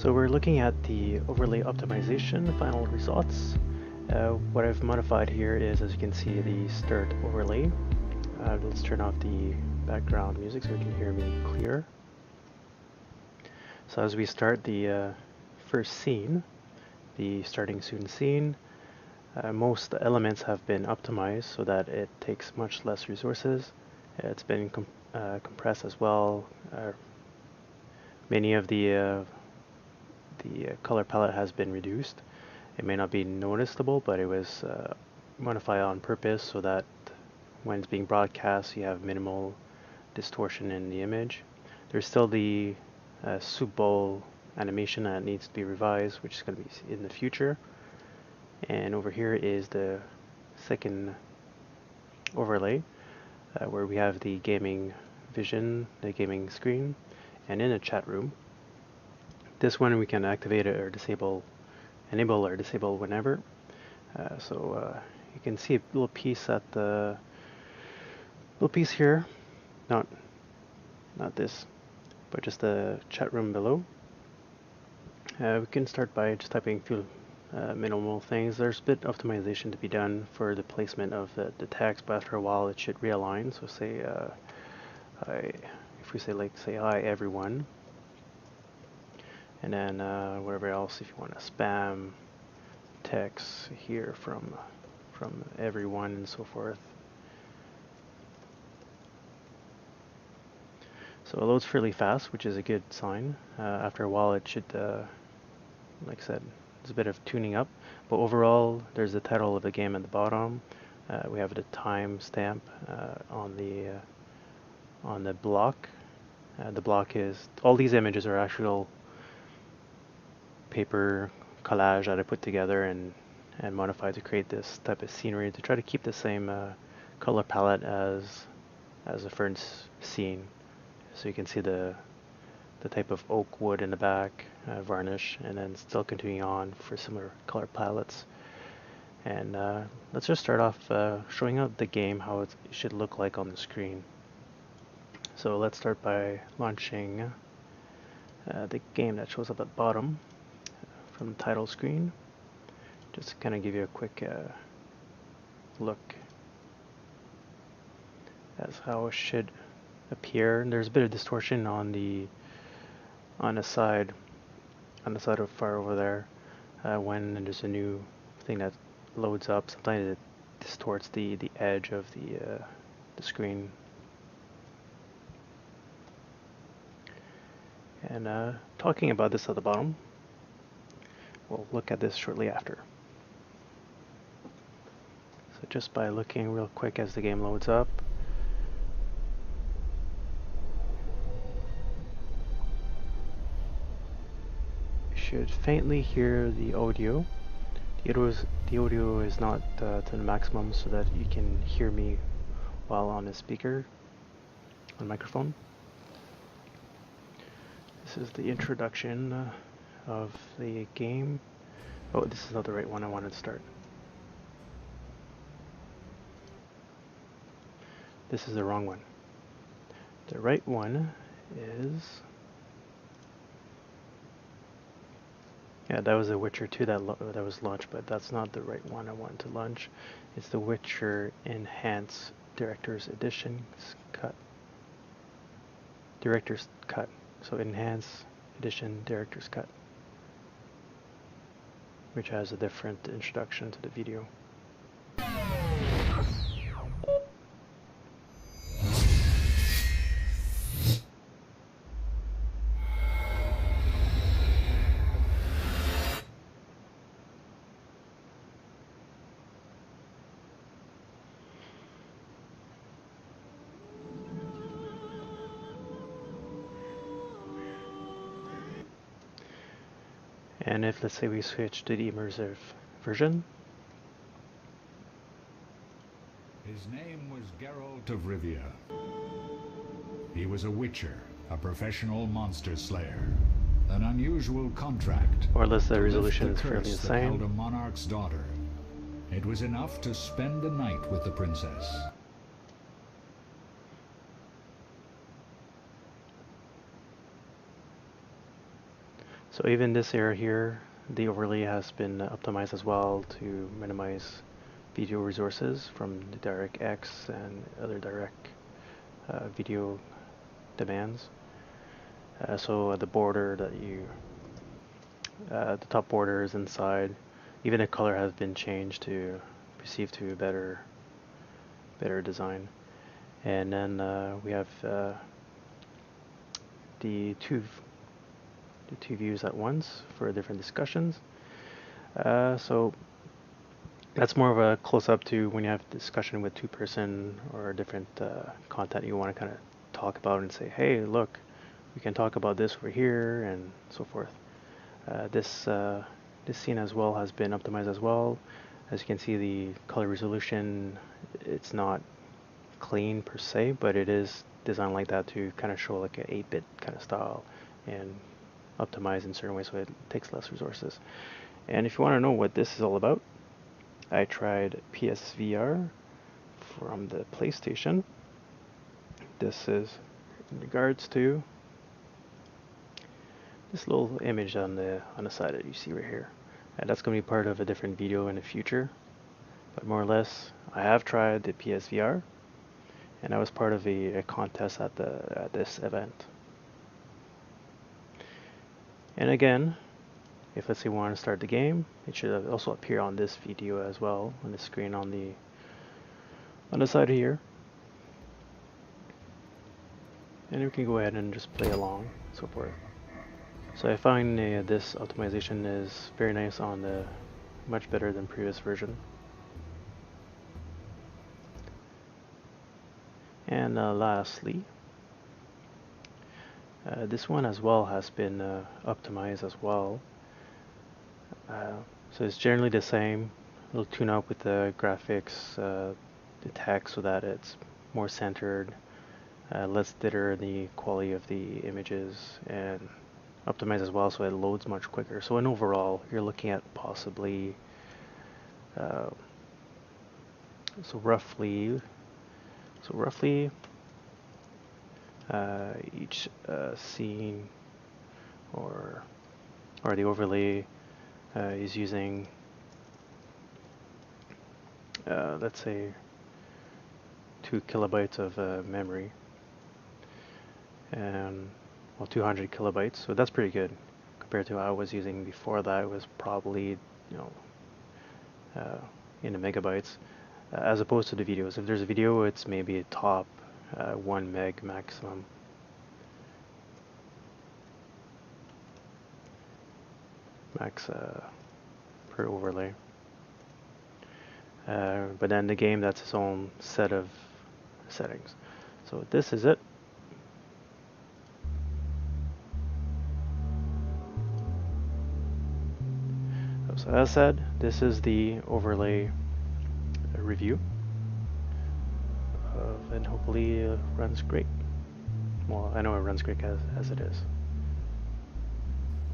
So we're looking at the overlay optimization final results. What I've modified here is, as you can see, the start overlay. Let's turn off the background music so you can hear me clear. So as we start the first scene, the starting soon scene, most elements have been optimized so that it takes much less resources. It's been compressed as well. Many of the color palette has been reduced. It may not be noticeable, but it was modified on purpose so that when it's being broadcast, you have minimal distortion in the image. There's still the soup bowl animation that needs to be revised, which is going to be in the future. And over here is the second overlay, where we have the gaming vision, the gaming screen, and in a chat room. This one we can activate it or enable or disable whenever. You can see a little piece at the little piece here, not this, but just the chat room below. We can start by just typing through minimal things. There's a bit of optimization to be done for the placement of the text, but after a while it should realign. So say, if we say hi everyone, and then whatever else, if you want to spam text here from everyone and so forth. So it loads fairly fast, which is a good sign. After a while it should, like I said, there's a bit of tuning up, but overall there's the title of the game at the bottom. We have the time stamp on the block. The block is, all these images are actual paper collage that I put together and modified to create this type of scenery to try to keep the same color palette as the first scene. So you can see the type of oak wood in the back, varnish, and then still continuing on for similar color palettes. And let's just start off showing out the game, how it should look like on the screen. So let's start by launching the game that shows up at the bottom from the title screen. Just to kind of give you a quick look as how it should appear. And there's a bit of distortion on the side of far over there when there's a new thing that loads up. Sometimes it distorts the edge of the screen. And talking about this at the bottom, we'll look at this shortly after. So just by looking real quick as the game loads up, you should faintly hear the audio. The audio is not to the maximum so that you can hear me while on a speaker, on microphone. This is the introduction of the game. Oh, this is not the right one I wanted to start. This is the wrong one. The right one is... yeah, that was The Witcher 2 that was launched, but that's not the right one I wanted to launch. It's The Witcher Enhanced Director's Edition Cut. Director's Cut. So Enhanced Edition Director's Cut, which has a different introduction to the video. And if, let's say, we switch to the immersive version. His name was Geralt of Rivia. He was a witcher, a professional monster slayer. An unusual contract. More or less the resolution is fairly the same. Held a monarch's daughter. It was enough to spend the night with the princess. So even this area here, the overlay has been optimized as well to minimize video resources from the DirectX and other direct video demands. So the border that the top border is inside. Even the color has been changed to perceive to a better design. And then we have the two views at once for different discussions. So that's more of a close-up to when you have discussion with two-person or different content you want to kind of talk about and say, hey, look, we can talk about this over here and so forth. This scene as well has been optimized as well. As you can see, the color resolution, it's not clean per se, but it is designed like that to kind of show like an 8-bit kind of style and optimize in certain ways so it takes less resources. And if you want to know what this is all about, I tried PSVR from the PlayStation. This is in regards to this little image on the side that you see right here. And that's going to be part of a different video in the future. But more or less, I have tried the PSVR, and I was part of a contest at this event. And again, if let's say we want to start the game, it should also appear on this video as well, on the screen on the side here. And we can go ahead and just play along, so forth. So I find this optimization is very nice on the much better than previous version. And lastly, this one as well has been optimized as well. So it's generally the same. It'll tune up with the graphics, the text, so that it's more centered, less jitter the quality of the images, and optimize as well so it loads much quicker. So in overall, you're looking at possibly roughly each scene or the overlay is using let's say 2 kilobytes of memory, and well, 200 kilobytes, so that's pretty good compared to what I was using before. That it was probably in the megabytes, as opposed to the videos. If there's a video, it's maybe a top 1 meg maximum. Max per overlay. But then the game, that's its own set of settings. So this is it. So as said, this is the overlay review, and hopefully it runs great. Well, I know it runs great as it is.